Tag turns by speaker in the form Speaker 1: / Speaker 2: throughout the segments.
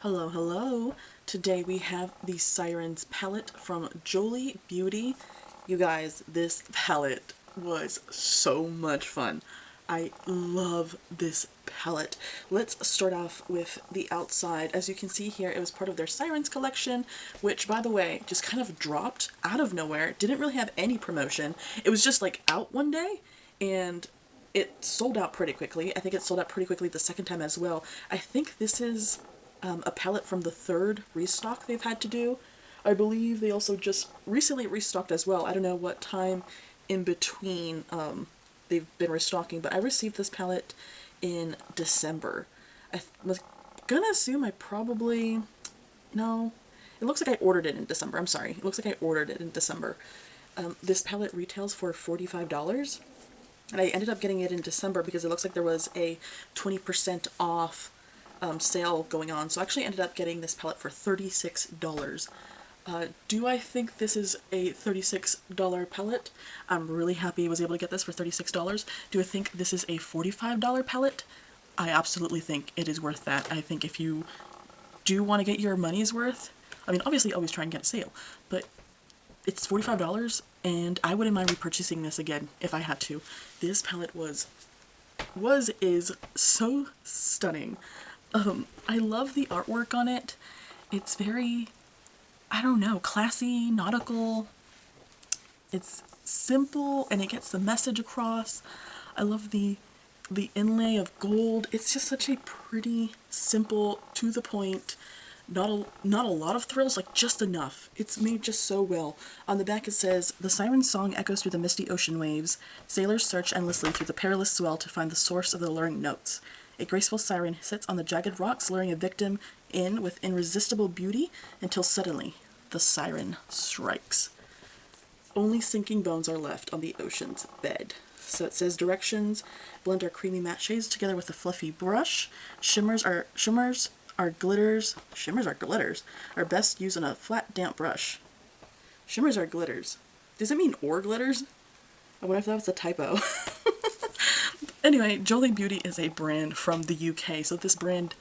Speaker 1: Hello, hello. Today we have the Sirens palette from Jolie Beauty. You guys, this palette was so much fun. I love this palette. Let's start off with the outside. As you can see here, it was part of their Sirens collection, which, by the way, just kind of dropped out of nowhere. Didn't really have any promotion. It was just like out one day, and it sold out pretty quickly. I think it sold out pretty quickly the second time as well. I think this is a palette from the third restock they've had to do. I believe they also just recently restocked as well. I don't know what time in between they've been restocking, but I received this palette in December. I was gonna assume no, it looks like I ordered it in December. I'm sorry. It looks like I ordered it in December. This palette retails for $45, and I ended up getting it in December because it looks like there was a 20% off sale going on. So I actually ended up getting this palette for $36. Do I think this is a $36 palette? I'm really happy I was able to get this for $36. Do I think this is a $45 palette? I absolutely think it is worth that. I think if you do want to get your money's worth, I mean, obviously always try and get a sale, but it's $45 and I wouldn't mind repurchasing this again if I had to. This palette is so stunning. I love the artwork on it. It's very, I don't know, classy, nautical. It's simple and it gets the message across. I love the inlay of gold. It's just such a pretty, simple, to the point, not a lot of thrills, like just enough. It's made just so well. On the back it says, "The siren's song echoes through the misty ocean waves. Sailors search endlessly through the perilous swell to find the source of the luring notes. A graceful siren sits on the jagged rocks, luring a victim in with irresistible beauty until suddenly the siren strikes. Only sinking bones are left on the ocean's bed." So it says directions: blend our creamy matte shades together with a fluffy brush. Shimmers are glitters. Shimmers are glitters. Are best used on a flat, damp brush. Shimmers are glitters. Does it mean or glitters? I wonder if that was a typo. Anyway, Jolie Beauty is a brand from the UK, so this brand,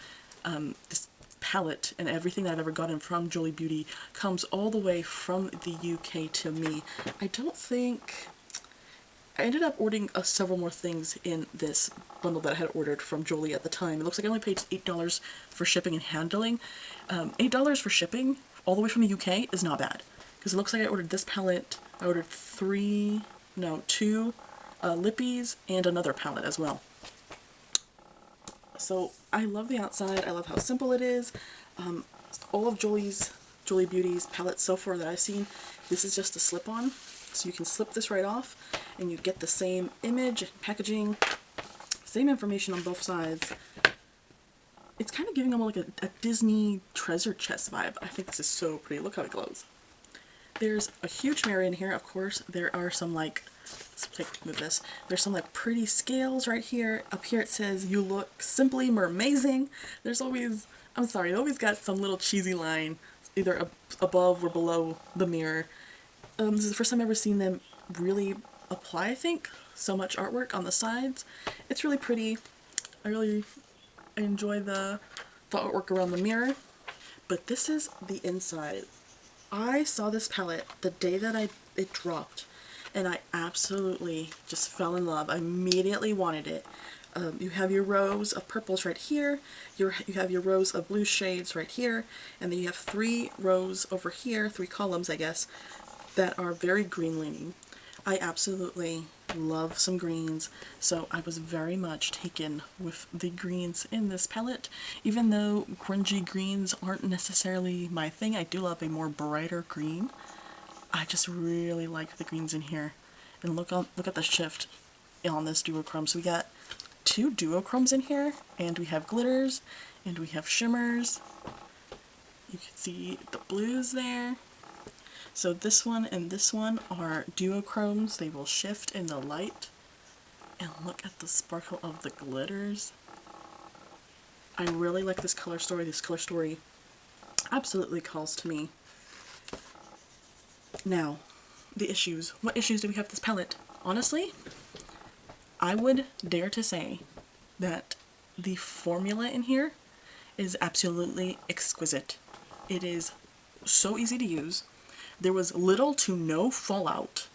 Speaker 1: this palette and everything that I've ever gotten from Jolie Beauty comes all the way from the UK to me. I ended up ordering several more things in this bundle that I had ordered from Jolie at the time. It looks like I only paid $8 for shipping and handling. $8 for shipping all the way from the UK is not bad, because it looks like I ordered this palette. I ordered two lippies and another palette as well. So I love the outside. I love how simple it is. All of Jolie Beauty's palettes so far that I've seen, this is just a slip-on. So you can slip this right off and you get the same image, packaging, same information on both sides. It's kind of giving them like a Disney treasure chest vibe. I think this is so pretty. Look how it glows. There's a huge mirror in here, of course. There are some there's some like pretty scales right here. Up here it says, "You look simply mermazing." There's always, they always got some little cheesy line either above or below the mirror. This is the first time I've ever seen them really apply, I think, so much artwork on the sides. It's really pretty. I enjoy the artwork around the mirror. But this is the inside. I saw this palette the day that it dropped, and I absolutely just fell in love. I immediately wanted it. You have your rows of purples right here, you have your rows of blue shades right here, and then you have 3 rows over here, 3 columns I guess, that are very green leaning. I absolutely love some greens, so I was very much taken with the greens in this palette. Even though grungy greens aren't necessarily my thing, I do love a more brighter green. I just really like the greens in here. And look at the shift on this duochrome. So we got 2 duochromes in here, and we have glitters, and we have shimmers. You can see the blues there. So this one and this one are duochromes. They will shift in the light. And look at the sparkle of the glitters. I really like this color story. This color story absolutely calls to me. Now, the issues. What issues do we have with this palette? Honestly, I would dare to say that the formula in here is absolutely exquisite. It is so easy to use. There was little to no fallout.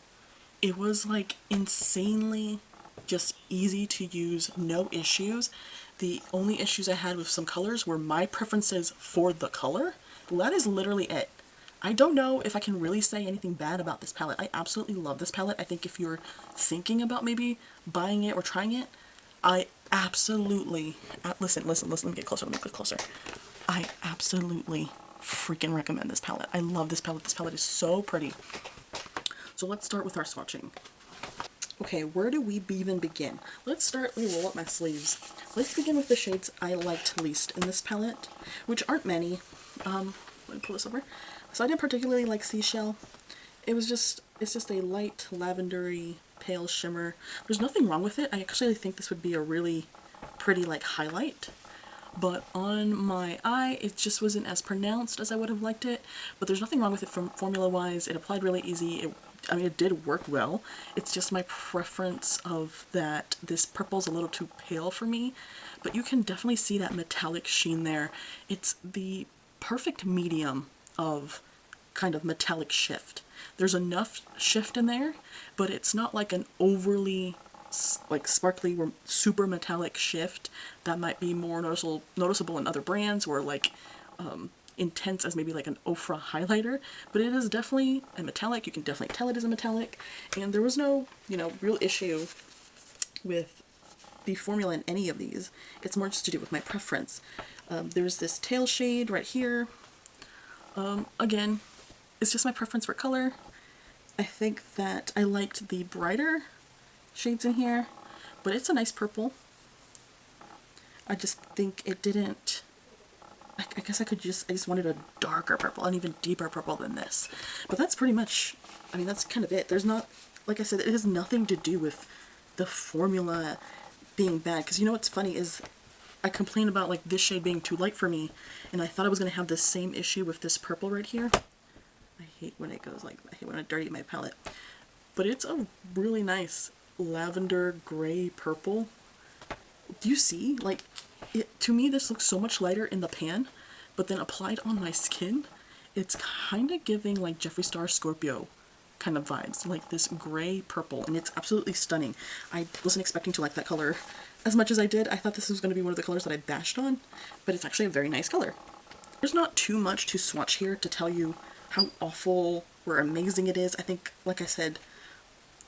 Speaker 1: It was like insanely just easy to use, no issues. The only issues I had with some colors were my preferences for the color. That is literally it. I don't know if I can really say anything bad about this palette. I absolutely love this palette. I think if you're thinking about maybe buying it or trying it, I absolutely, listen, let me get closer, I absolutely freaking recommend this palette. I love this palette. This palette is so pretty. So let's start with our swatching. Okay, where do we even begin? Let's start, let me roll up my sleeves. Let's begin with the shades I liked least in this palette, which aren't many. Let me pull this over. So I didn't particularly like Seashell. It's just a light lavendery pale shimmer. There's nothing wrong with it. I actually think this would be a really pretty like highlight. But on my eye, it just wasn't as pronounced as I would have liked it. But there's nothing wrong with it from formula-wise. It applied really easy. I mean, it did work well. It's just my preference of that this purple's a little too pale for me. But you can definitely see that metallic sheen there. It's the perfect medium of kind of metallic shift. There's enough shift in there, but it's not like an overly like sparkly or super metallic shift that might be more noticeable in other brands, or like intense as maybe like an Ofra highlighter. But it is definitely a metallic. You can definitely tell it is a metallic, and there was no, you know, real issue with the formula in any of these. It's more just to do with my preference. There's this tail shade right here. Again, it's just my preference for color. I think that I liked the brighter shades in here, but it's a nice purple. I just think it didn't, I guess I just wanted a darker purple, an even deeper purple than this. But that's pretty much, I mean, that's kind of it. There's not, like I said, it has nothing to do with the formula being bad. Because you know what's funny is I complain about like this shade being too light for me, and I thought I was going to have the same issue with this purple right here. I hate when it goes like, I hate when I dirty my palette. But it's a really nice lavender gray purple. Do you see? Like, to me this looks so much lighter in the pan, but then applied on my skin, it's kind of giving like Jeffree Star Scorpio kind of vibes, like this gray purple, and it's absolutely stunning. I wasn't expecting to like that color as much as I did. I thought this was going to be one of the colors that I bashed on, but it's actually a very nice color. There's not too much to swatch here to tell you how awful or amazing it is. I think, like I said,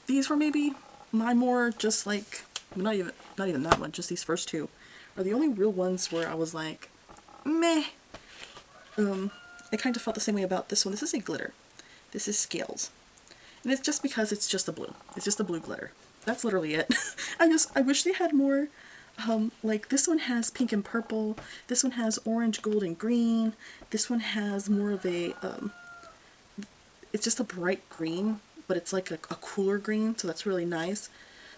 Speaker 1: these were maybe my more just like, not even that one, just these first two are the only real ones where I was like, meh. I kind of felt the same way about this one. This is a glitter. This is Scales. And it's just because it's just a blue. It's just a blue glitter. That's literally it. I wish they had more. Like this one has pink and purple. This one has orange, gold, and green. This one has more of a, it's just a bright green, but it's like a cooler green, so that's really nice.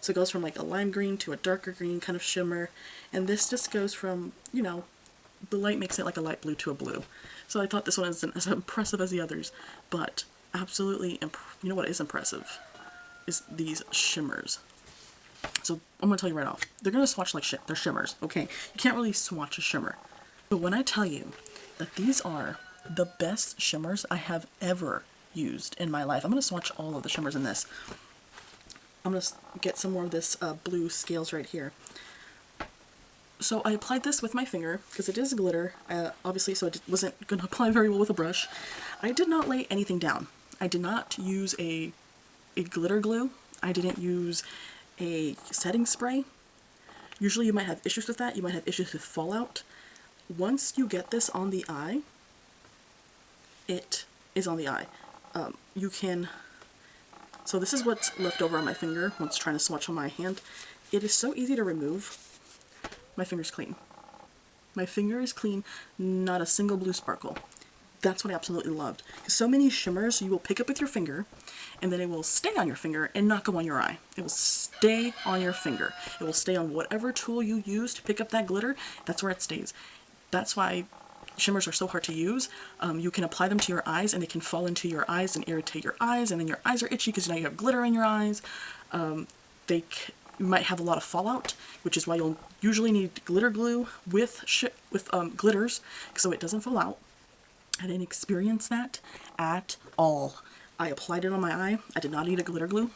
Speaker 1: So it goes from like a lime green to a darker green kind of shimmer. And this just goes from, you know, the light makes it like a light blue to a blue. So I thought this one isn't as impressive as the others, but absolutely, you know what is impressive? Is these shimmers. So I'm going to tell you right off, they're going to swatch like shit. They're shimmers, okay? You can't really swatch a shimmer. But when I tell you that these are the best shimmers I have ever used in my life, I'm going to swatch all of the shimmers in this. I'm going to get some more of this blue Scales right here. So I applied this with my finger, because it is glitter, obviously, so it wasn't going to apply very well with a brush. I did not lay anything down. I did not use a glitter glue. I didn't use a setting spray. Usually you might have issues with that. You might have issues with fallout. Once you get this on the eye, it is on the eye. You can... So this is what's left over on my finger once trying to swatch on my hand. It is so easy to remove. My finger's clean. My finger is clean, not a single blue sparkle. That's what I absolutely loved. Because so many shimmers you will pick up with your finger, and then it will stay on your finger and not go on your eye. It will stay on your finger. It will stay on whatever tool you use to pick up that glitter. That's where it stays. That's why shimmers are so hard to use. You can apply them to your eyes, and they can fall into your eyes and irritate your eyes, and then your eyes are itchy because now you have glitter in your eyes. you might have a lot of fallout, which is why you'll usually need glitter glue with glitters so it doesn't fall out. I didn't experience that at all. I applied it on my eye. I did not need a glitter glue.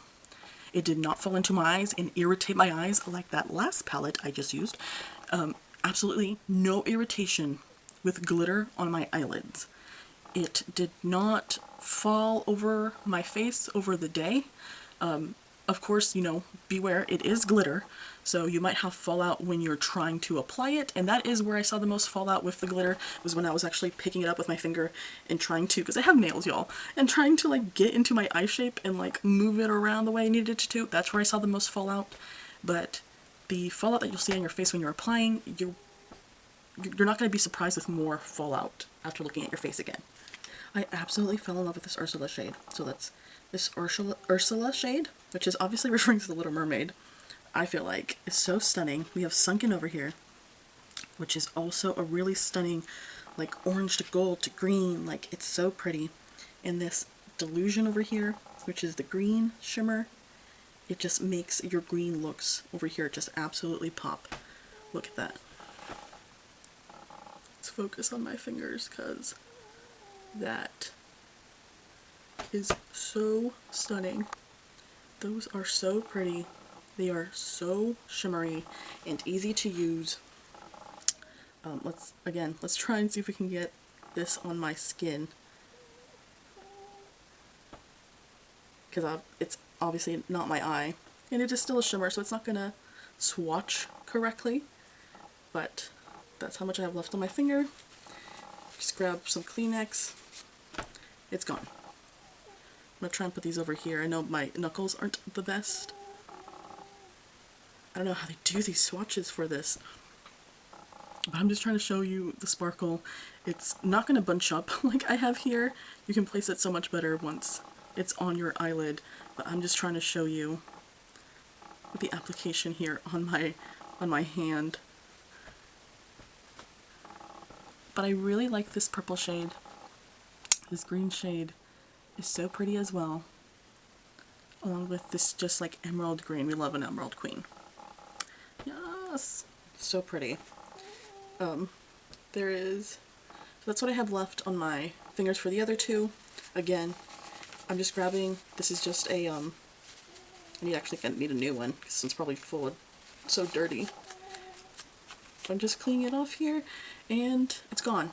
Speaker 1: It did not fall into my eyes and irritate my eyes like that last palette I just used. Absolutely no irritation with glitter on my eyelids. It did not fall over my face over the day. Of course, you know, beware, it is glitter, so you might have fallout when you're trying to apply it, and that is where I saw the most fallout with the glitter, was when I was actually picking it up with my finger and trying to, because I have nails, y'all, and trying to like get into my eye shape and like move it around the way I needed it to. That's where I saw the most fallout. But the fallout that you'll see on your face when you're applying, you're not going to be surprised with more fallout after looking at your face again. I absolutely fell in love with this Ursula shade. So that's this Ursula shade, which is obviously referring to the Little Mermaid. I feel like is so stunning. We have Sunken over here, which is also a really stunning, like orange to gold to green. Like, it's so pretty. And this Delusion over here, which is the green shimmer. It just makes your green looks over here just absolutely pop. Look at that. Let's focus on my fingers, because that is so stunning. Those are so pretty. They are so shimmery and easy to use. Let's try and see if we can get this on my skin, because it's obviously not my eye, and it is still a shimmer, so it's not gonna swatch correctly, but that's how much I have left on my finger. Just grab some Kleenex. It's gone. I'm gonna try and put these over here. I know my knuckles aren't the best. I don't know how they do these swatches for this, but I'm just trying to show you the sparkle. It's not going to bunch up like I have here. You can place it so much better once it's on your eyelid, but I'm just trying to show you the application here on my hand. But I really like this purple shade. This green shade is so pretty as well, along with this just like emerald green. We love an emerald queen. Yes, so pretty. That's what I have left on my fingers for the other two. Again, I'm just grabbing, this is just a, I actually need a new one, because it's probably full of, so dirty. I'm just cleaning it off here, and it's gone.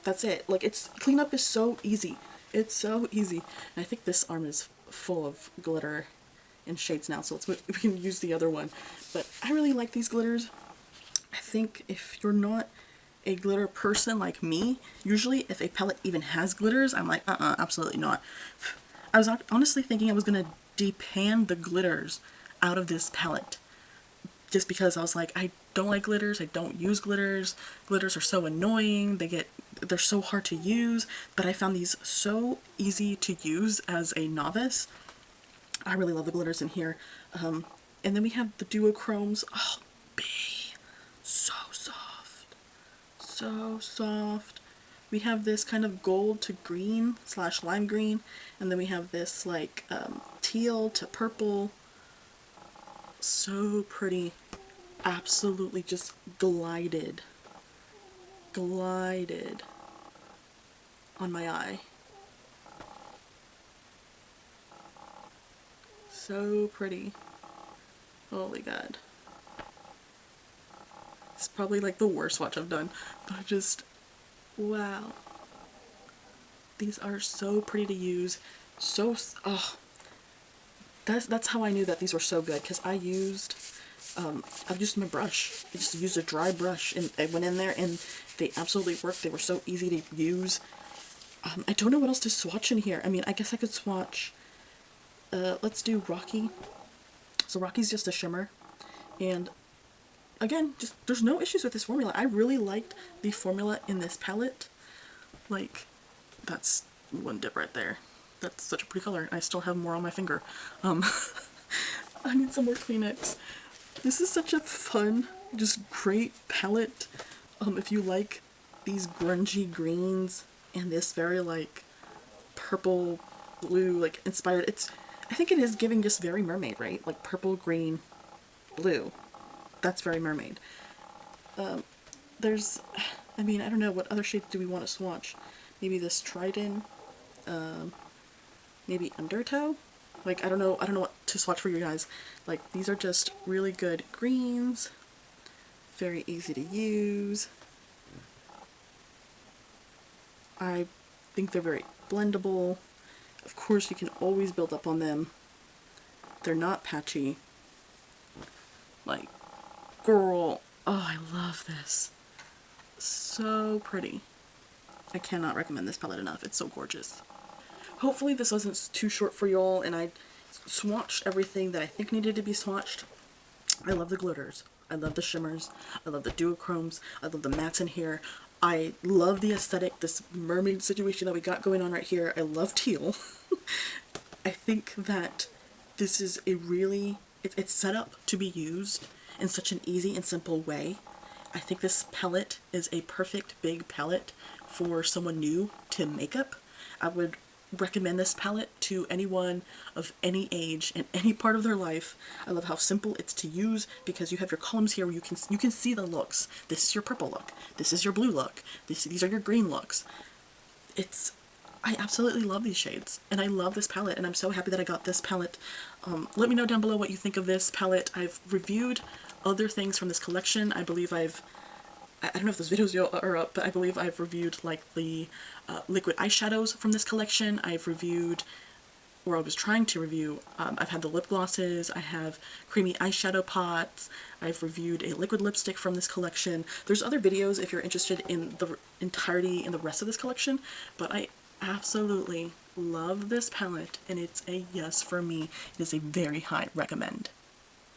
Speaker 1: That's it. Like, cleanup is so easy. It's so easy. And I think this arm is full of glitter and shades now, so we can use the other one. But I really like these glitters. I think if you're not a glitter person like me, usually if a palette even has glitters, I'm like, absolutely not. I was honestly thinking I was going to depan the glitters out of this palette, just because I was like, I don't like glitters, I don't use glitters, glitters are so annoying, they're so hard to use, but I found these so easy to use as a novice. I really love the glitters in here. And then we have the duochromes. Oh, bae, so soft, so soft. We have this kind of gold to green / lime green, and then we have this like teal to purple. So pretty. Absolutely just glided on my eye. So pretty. Holy God. It's probably like the worst swatch I've done, but just, wow. These are so pretty to use. So, oh. That's how I knew that these were so good, because I've used my brush. I just used a dry brush, and I went in there and they absolutely worked. They were so easy to use. I don't know what else to swatch in here. I mean, I guess I could swatch, let's do Rocky. So Rocky's just a shimmer, and again, just there's no issues with this formula. I really liked the formula in this palette. Like, that's one dip right there. That's such a pretty color. I still have more on my finger. I need some more Kleenex. This is such a fun, just great palette. If you like these grungy greens and this very like purple blue like inspired, I think it is giving just very mermaid, right? Like purple green blue. That's very mermaid. There's, I mean, I don't know, what other shades do we want to swatch? Maybe this Trident, maybe Undertow? Like, I don't know what to swatch for you guys. Like, these are just really good greens, very easy to use. I think they're very blendable. Of course, you can always build up on them. They're not patchy. Like, girl, oh, I love this. So pretty. I cannot recommend this palette enough. It's so gorgeous. Hopefully this wasn't too short for y'all, and I swatched everything that I think needed to be swatched. I love the glitters. I love the shimmers. I love the duochromes. I love the mattes in here. I love the aesthetic, this mermaid situation that we got going on right here. I love teal. I think that this is a really, it's set up to be used in such an easy and simple way. I think this palette is a perfect big palette for someone new to makeup. I would recommend this palette to anyone of any age and any part of their life. I love how simple it's to use because you have your columns here where you can see the looks. This is your purple look. This is your blue look. These are your green looks. I absolutely love these shades, and I love this palette, and I'm so happy that I got this palette. Let me know down below what you think of this palette. I've reviewed other things from this collection. I believe I don't know if those videos are up, but I believe I've reviewed like the liquid eyeshadows from this collection. I've reviewed, or I was trying to review, I've had the lip glosses, I have creamy eyeshadow pots, I've reviewed a liquid lipstick from this collection. There's other videos if you're interested in the entirety and the rest of this collection, but I absolutely love this palette, and it's a yes for me. It is a very high recommend.